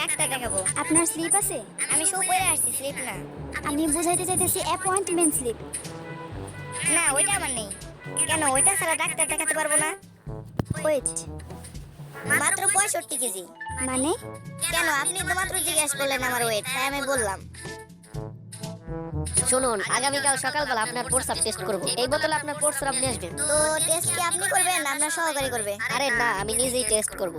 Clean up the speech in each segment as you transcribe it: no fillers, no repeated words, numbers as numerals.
Doctor দেখাবো। আপনার slip আছে? আমি শু পরে আসছি, স্লিপ না। আমি বুঝাইতে চাইতেছি অ্যাপয়েন্টমেন্ট স্লিপ। না, ওইটা আমার নেই। কেন, ওইটা ছাড়া ডাক্তার দেখাতে পারবো না? ওয়েট, মাত্র 65 কেজি। মানে? কেন, আপনি তো মাত্র জিজ্ঞেস করলেন আমার ওয়েট, তাই আমি বললাম। শুনুন, আগামীকাল সকালবেলা আপনার প্রস্রাব টেস্ট করব। এই বোতলে আপনার প্রস্রাব নিয়ে আসবেন। তো টেস্ট কি আপনি করবেন না আপনার সহকারী করবে? আরে না, আমি নিজেই টেস্ট করব।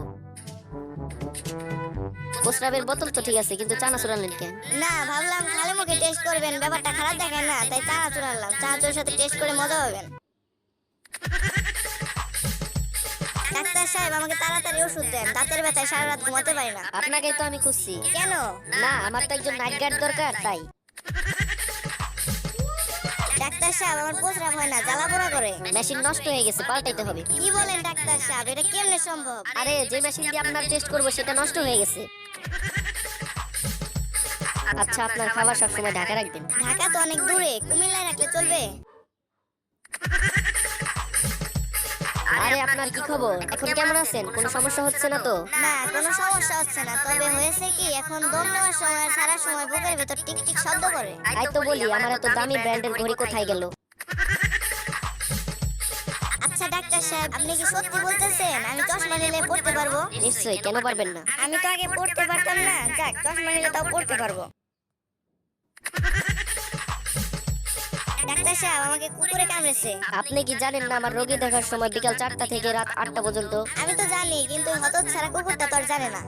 প্রস্রাবের বোতল তো ঠিক আছে, কিন্তু চানাচুর আনলেন কেন? না, ভাবলাম খালি মুখে টেস্ট করবেন, ব্যাপারটা খারাপ দেখায় না, তাই চানাচুর আনলাম। চানাচুরের সাথে টেস্ট করে মজা পাবেন। ডাক্তার সাহেব, আমাকে তাড়াতাড়ি ওষুধ দেন, দাঁতের ব্যথায় সারা রাত ঘুমাতে পারি না। আপনাকেই তো আমি খুঁজছি। কেন? না, আমার তো একজন নাইট গার্ড দরকার, তাই। ডাক্তার সাহেব, আমার প্রস্রাব হয় না, জ্বালা পোড়া করে। মেশিন নষ্ট হয়ে গেছে, পাল্টাইতে হবে। কি বলেন ডাক্তার সাহেব, এটা কেমনে সম্ভব? আরে, যে মেশিন দিয়ে আপনার টেস্ট করব সেটা নষ্ট হয়ে গেছে। আচ্ছা, আপনার খাবার সবসময় ঢাকা রাখবেন। ঢাকা তো অনেক দূরে, কুমিল্লায় রাখলে চলবে? আরে, আপনার কি খবর? এখন কেমন আছেন? কোনো সমস্যা হচ্ছে না তো? না, কোনো সমস্যা হচ্ছে না, তবে হয়েছে কি, এখন দম নেওয়ার সময় আর সারা সময় বুকের ভেতর টিক টিক শব্দ করে। তাই তো বলি, আমার এত দামি ব্র্যান্ডের ঘড়ি কোথায় গেল? আচ্ছা ডাক্তার সাহেব, আপনি কি সত্যি বলতেছেন আমি চশমা নিলে পড়তে পারবো? নিশ্চয়ই, কেন পারবেন না? আমি তো আগে পড়তে পারতাম না, যাক, চশমা নিলে তাও পড়তে পারবো। ডাক্তার সাহেব, আমাকে কুকুরে কামড়েছে। আপনি কি জানেন না আমার রোগী দেখার সময় বিকাল 4টা থেকে রাত 8টা পর্যন্ত? আমি তো জানি, কিন্তু হতচ্ছাড়া কুকুরটা তো আর জানে না।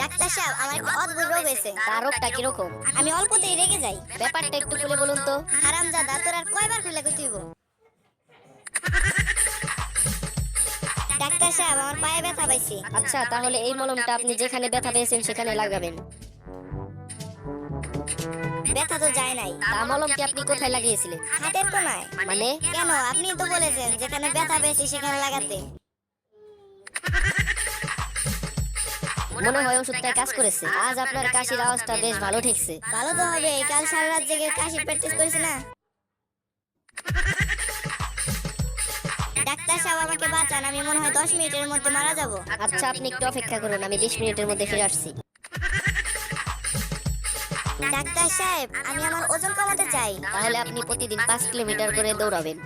ডাক্তার সাহেব, আমার একটা অদ্ভুত রোগ হয়েছে। তার রোগটা কিরকম? আমি অল্পতেই রেগে যাই। ব্যাপারটা একটু খুলে বলুন তো। হারামজাদা, তোর আর কয়বার খুলে কইতেইব? ডাক্তার সাহেব, আমার পায়ে ব্যথা পাইছি। আচ্ছা, তাহলে এই মলমটা আপনি যেখানে ব্যথা পেয়েছেন সেখানে লাগাবেন। ব্যথা তো যায় নাই। তা মলম কি আপনি কোথায় লাগিয়েছিলেন? হাতের কোনায়। মানে? কেন, আপনি তো বলেছেন যেখানে ব্যথা পেয়েছি সেখানে লাগাতে। মনে হয় ওষুধটা কাজ করেছে। আজ আপনার কাশির আওয়াজটা বেশ ভালো ঠেকছে। ভালো তো হবে, কাল সারা রাত জেগে কাশি প্র্যাকটিস করেছি না। ডাক্তার সাহেব, আমাকে বাঁচান, আমি মনে হয় 10 মিনিটের মধ্যে মারা যাব। আচ্ছা, আপনি একটু অপেক্ষা করুন, আমি 20 মিনিটের মধ্যে ফিরে আসছি। ডাক্তার সাহেব, আমি আমার ওজন কমাতে চাই। তাহলে আপনি প্রতিদিন 5 কিলোমিটার করে দৌড়াবেন।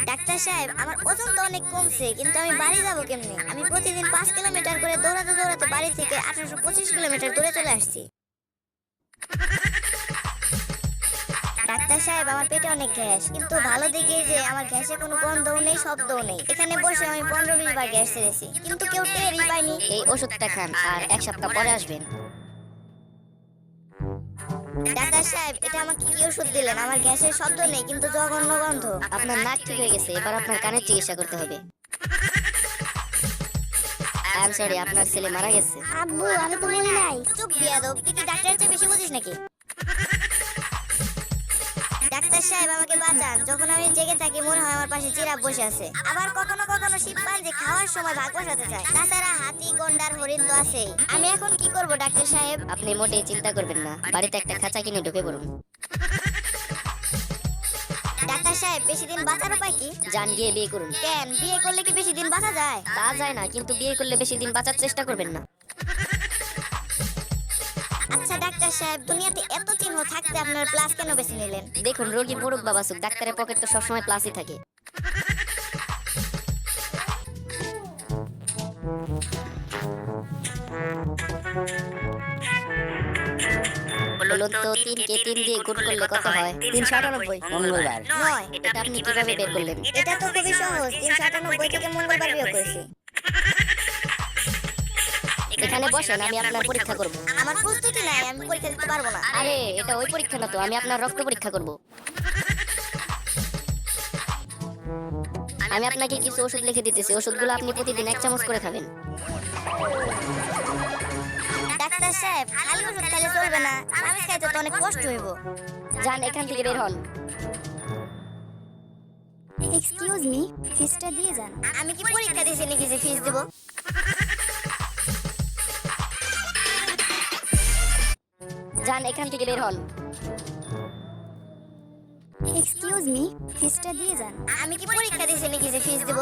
ডাক্তার সাহেব, আমার ওজন তো অনেক কমছে, কিন্তু আমি বাড়ি যাব কেমনে? আমি প্রতিদিন 5 কিলোমিটার করে দৌড়াতে দৌড়াতে বাড়ি থেকে 1825 কিলোমিটার দূরে চলে আসছি। ডাক্তার সাহেব, আমার পেটে অনেক গ্যাস, কিন্তু ভালো দিকে যে আমার গ্যাসে কোনো গন্ধও নেই, শব্দও নেই। এখানে বসে আমি 15-20 বার গ্যাস ছেড়েছি, কিন্তু কেউ টেরই পায়নি। এই ওষুধটা খান, আর 1 সপ্তাহ পরে আসবেন। ডাক্তার সাহেব, এটা আমাকে কি ওষুধ দিলেন? আমার গ্যাসের শব্দ নেই, কিন্তু জঘন্য গন্ধ। আপনার নাক ঠিক হয়ে গেছে, এবার আপনার কানের চিকিৎসা করতে হবে। আই এম সরি, আপনার ছেলে মারা গেছে। আব্বু, আমি তো বলি নাই। চুপ বিয়াদব, তুই কি ডাক্তারের চেয়ে বেশি বুঝিস নাকি? ডাক্তার সাহেব, আমাকে বাঁচান, যখন আমি জেগে থাকি মনে হয় আমার পাশে জিরাফ বসে আছে। আবার কখনো কখনো শিম্পাঞ্জি খাওয়ার সময় ভাগ বসাতে চায়। তাছাড়া হাতি, গন্ডার, হরিণ তো আছেই। আমি এখন কি করব ডাক্তার সাহেব? আপনি মোটেই চিন্তা করবেন না, বাড়িতে একটা খাঁচা কিনে ঢুকে পড়ুন। ডাক্তার সাহেব, বেশি দিন বাঁচার উপায় কি? যান, গিয়ে বিয়ে করুন। কেন, বিয়ে করলে কি বেশি দিন বাঁচা যায়? তা যায় না, কিন্তু বিয়ে করলে বেশি দিন বাঁচার চেষ্টা করবেন না। আচ্ছা ডাক্তার সাহেব, দুনিয়াতে এত চিহ্ন থাকতে আপনার প্লাস কেন বেছে নিলেন? দেখুন, রোগী মোরগ বাবাসুক, ডাক্তারের পকেট তো সবসময় প্লাসই থাকে। বলুন তো, 3 কে 3 দিয়ে গুণ করলে কত হয়? 398। মঙ্গলবার। 9। এটা আপনি কিভাবে বের করলেন? এটা তো খুবই সহজ, 398 থেকে মঙ্গলবার বিয়োগ করেছি। এখানে বসেন, আমি আপনার পরীক্ষা করব। আমার প্রস্তুতি নাই, আমি পরীক্ষা দিতে পারবো না। আরে, এটা ওই পরীক্ষা না তো, আমি আপনার রক্ত পরীক্ষা করব। আমি আপনাকে কিছু ওষুধ লিখে দিতেছি, ওষুধগুলো আপনি প্রতিদিন 1 চামচ করে খাবেন। ডাক্তার সাহেব, খালি ওষুধ খাইলে চলবে না, আমি খাইতে তো অনেক কষ্ট হইব। যান, এখান থেকে বের হন। এক্সকিউজ মি, ফিসটা দিয়ে যান। আমি কি পরীক্ষা দিয়েছি নাকি যে ফিস দেব? যান, এখান থেকে বের হন। এক্সকিউজ মি, ফিসটা দিয়ে যান। আমি কি পরীক্ষা দিয়েছি নাকি যে ফিস দেব?